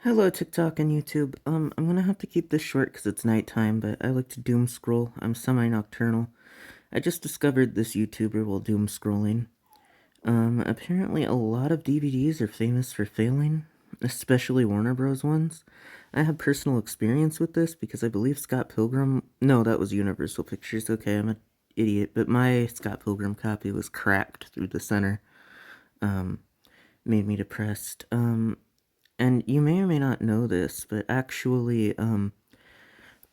Hello, TikTok and YouTube. I'm gonna have to keep this short because it's nighttime, but I like to doom scroll. I'm semi-nocturnal. I just discovered this YouTuber while doom scrolling. Apparently a lot of DVDs are famous for failing, especially Warner Bros. Ones. I have personal experience with this because I believe Scott Pilgrim. No, that was Universal Pictures. Okay, I'm an idiot, but my Scott Pilgrim copy was cracked through the center. Made me depressed. And you may or may not know this, but actually,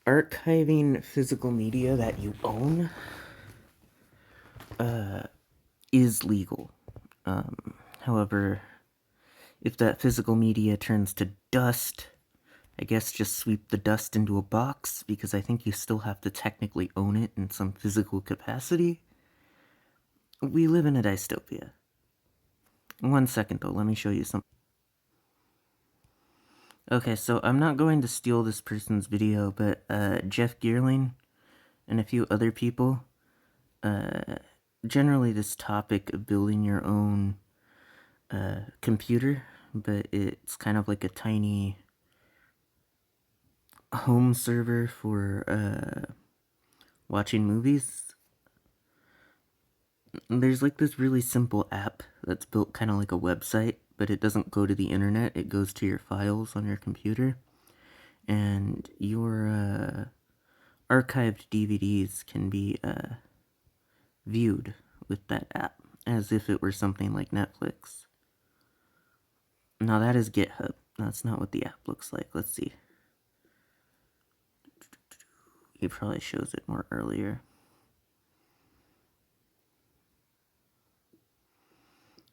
archiving physical media that you own is legal. However, if that physical media turns to dust, I guess just sweep the dust into a box, because I think you still have to technically own it in some physical capacity. We live in a dystopia. 1 second though, let me show you something. Okay, so I'm not going to steal this person's video, but Jeff Geerling and a few other people, generally this topic of building your own computer, but it's kind of like a tiny home server for watching movies. There's like this really simple app that's built kind of like a website, but it doesn't go to the internet, it goes to your files on your computer. And your archived DVDs can be viewed with that app as if it were something like Netflix. Now that is GitHub. That's not what the app looks like. Let's see. It probably shows it more earlier.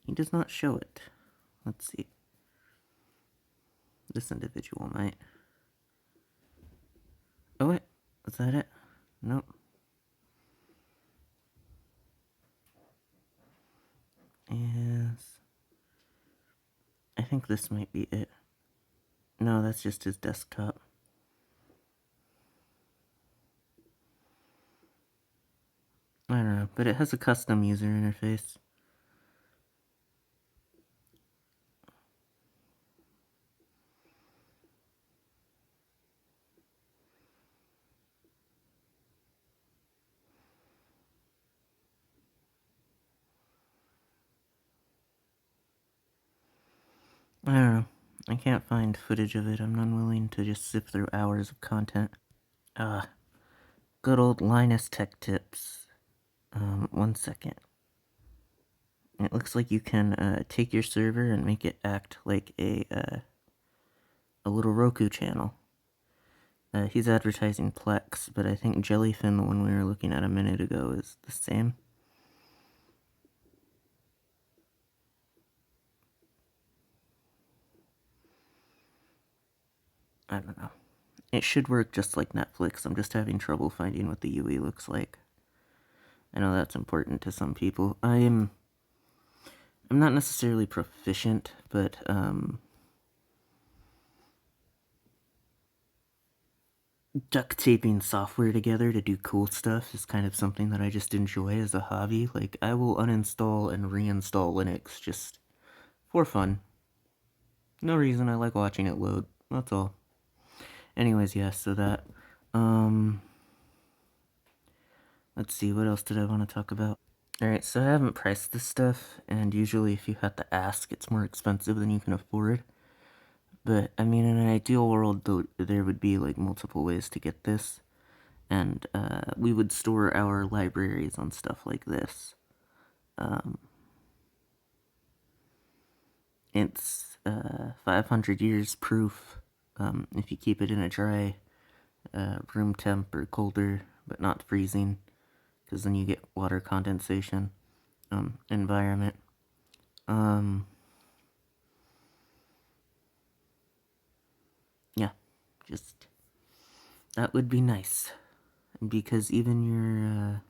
He does not show it. Let's see. This individual might. Oh wait, is that it? Nope. Yes. I think this might be it. No, that's just his desktop. I don't know, but it has a custom user interface. I don't know. I can't find footage of it. I'm unwilling to just sift through hours of content. Good old Linus Tech Tips. 1 second. It looks like you can take your server and make it act like a little Roku channel. He's advertising Plex, but I think Jellyfin, the one we were looking at a minute ago, is the same. I don't know. It should work just like Netflix. I'm just having trouble finding what the UE looks like. I know that's important to some people. I'm not necessarily proficient, but duct taping software together to do cool stuff is kind of something that I just enjoy as a hobby. Like, I will uninstall and reinstall Linux just for fun. No reason, I like watching it load. That's all. Anyways, yeah, so that. Let's see, what else did I want to talk about? Alright, so I haven't priced this stuff, and usually if you have to ask, it's more expensive than you can afford. But, I mean, in an ideal world, there would be, like, multiple ways to get this. And, we would store our libraries on stuff like this. It's, 500 years proof, if you keep it in a dry, room temp or colder, but not freezing, because then you get water condensation, environment. Yeah, just, that would be nice, because even your,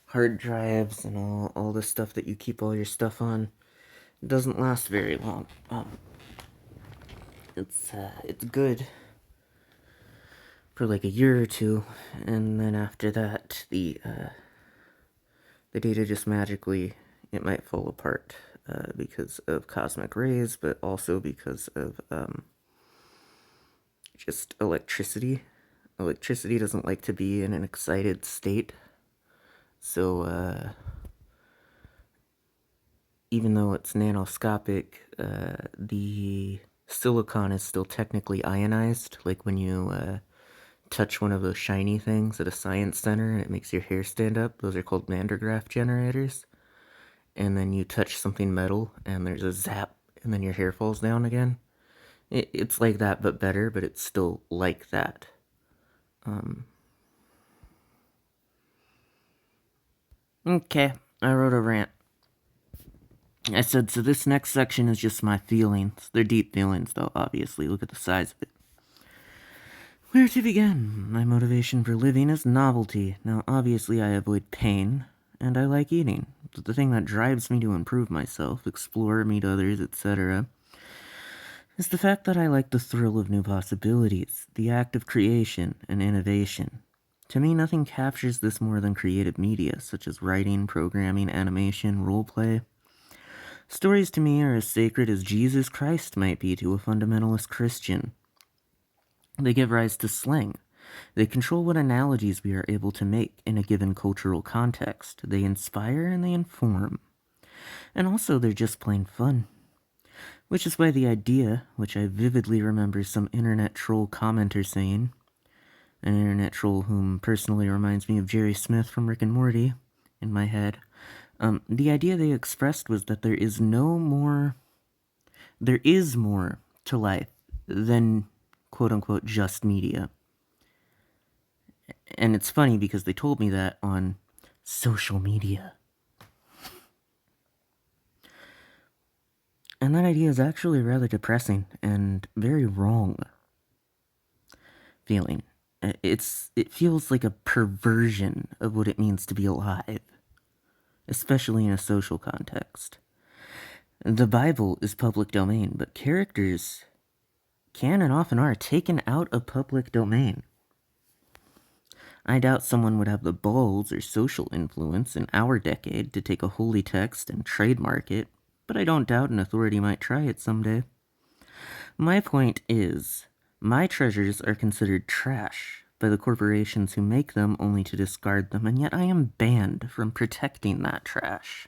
hard drives and all the stuff that you keep all your stuff on doesn't last very long. It's good for like a year or two, and then after that, the data just magically, it might fall apart, because of cosmic rays, but also because of, just electricity. Electricity doesn't like to be in an excited state. So, even though it's nanoscopic, the silicon is still technically ionized. Like when you touch one of those shiny things at a science center and it makes your hair stand up. Those are called Van der Graaf generators. And then you touch something metal and there's a zap and then your hair falls down again. It's like that, but better, but it's still like that. Okay, I wrote a rant. I said, so this next section is just my feelings. They're deep feelings, though, obviously. Look at the size of it. Where to begin? My motivation for living is novelty. Now, obviously, I avoid pain, and I like eating. But the thing that drives me to improve myself, explore, meet others, etc., is the fact that I like the thrill of new possibilities, the act of creation and innovation. To me, nothing captures this more than creative media, such as writing, programming, animation, roleplay. Stories to me are as sacred as Jesus Christ might be to a fundamentalist Christian. They give rise to slang. They control what analogies we are able to make in a given cultural context. They inspire and they inform. And also, they're just plain fun. Which is why the idea, which I vividly remember some internet troll commenter saying, an internet troll whom personally reminds me of Jerry Smith from Rick and Morty, in my head, the idea they expressed was that there is more to life than quote-unquote just media. And it's funny because they told me that on social media. And that idea is actually rather depressing and very wrong feeling. It feels like a perversion of what it means to be alive, especially in a social context. The Bible is public domain, but characters can and often are taken out of public domain. I doubt someone would have the balls or social influence in our decade to take a holy text and trademark it, but I don't doubt an authority might try it someday. My point is, my treasures are considered trash by the corporations who make them only to discard them, and yet I am banned from protecting that trash.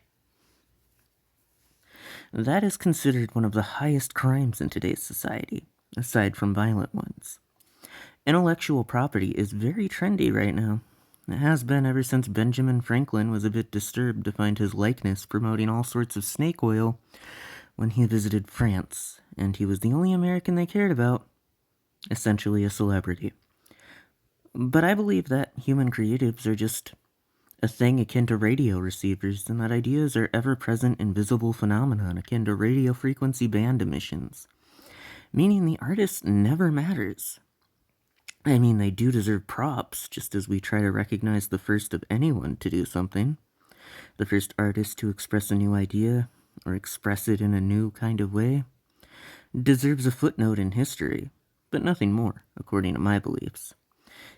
That is considered one of the highest crimes in today's society, aside from violent ones. Intellectual property is very trendy right now. It has been ever since Benjamin Franklin was a bit disturbed to find his likeness promoting all sorts of snake oil when he visited France, and he was the only American they cared about, essentially a celebrity. But I believe that human creatives are just a thing akin to radio receivers, and that ideas are ever-present invisible phenomenon akin to radio frequency band emissions, meaning the artist never matters. I mean, they do deserve props, just as we try to recognize the first of anyone to do something. The first artist to express a new idea, or express it in a new kind of way, deserves a footnote in history, but nothing more, according to my beliefs.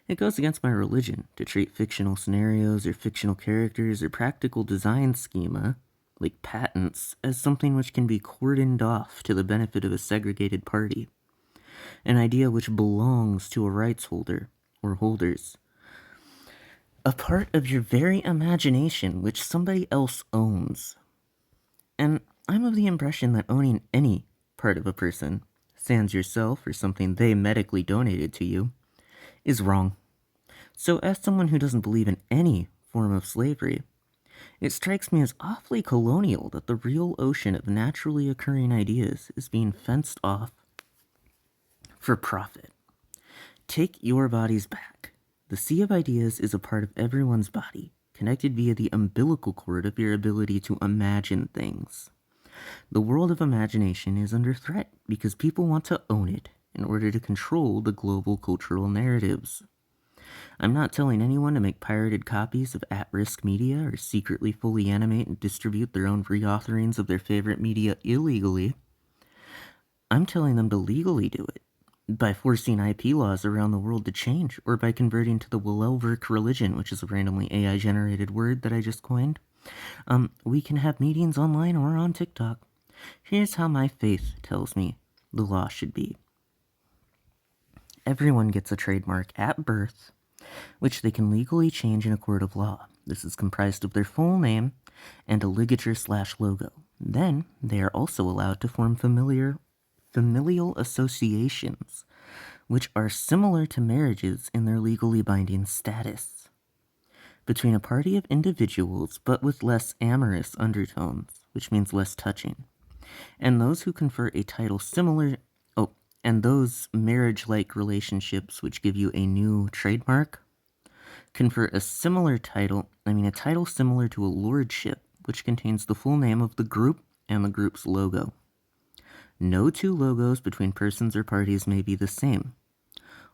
It goes against my religion to treat fictional scenarios or fictional characters or practical design schema, like patents, as something which can be cordoned off to the benefit of a segregated party. An idea which belongs to a rights holder, or holders. A part of your very imagination which somebody else owns. And I'm of the impression that owning any part of a person, sans yourself or something they medically donated to you, is wrong. So as someone who doesn't believe in any form of slavery, it strikes me as awfully colonial that the real ocean of naturally occurring ideas is being fenced off for profit. Take your bodies back. The sea of ideas is a part of everyone's body, connected via the umbilical cord of your ability to imagine things. The world of imagination is under threat because people want to own it in order to control the global cultural narratives. I'm not telling anyone to make pirated copies of at-risk media or secretly fully animate and distribute their own reautherings of their favorite media illegally. I'm telling them to legally do it, by forcing IP laws around the world to change, or by converting to the Willelverk religion, which is a randomly AI-generated word that I just coined. We can have meetings online or on TikTok. Here's how my faith tells me the law should be. Everyone gets a trademark at birth, which they can legally change in a court of law. This is comprised of their full name and a ligature/logo. Then, they are also allowed to form familial associations, which are similar to marriages in their legally binding status, between a party of individuals but with less amorous undertones, which means less touching, and those who confer a title similar. And those marriage-like relationships which give you a new trademark confer a title similar to a lordship, which contains the full name of the group and the group's logo. No two logos between persons or parties may be the same.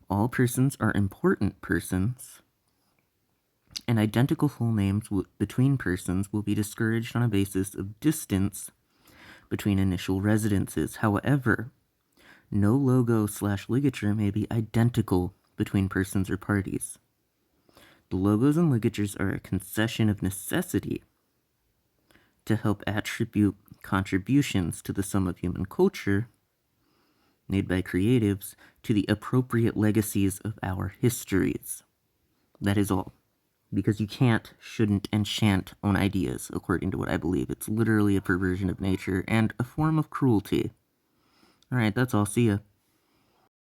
All persons are important persons, and identical full names between persons will be discouraged on a basis of distance between initial residences. However, no logo/ligature may be identical between persons or parties. The logos and ligatures are a concession of necessity to help attribute contributions to the sum of human culture made by creatives to the appropriate legacies of our histories. That is all. Because you can't, shouldn't, and shan't own ideas, according to what I believe. It's literally a perversion of nature and a form of cruelty. Alright, that's all. See ya.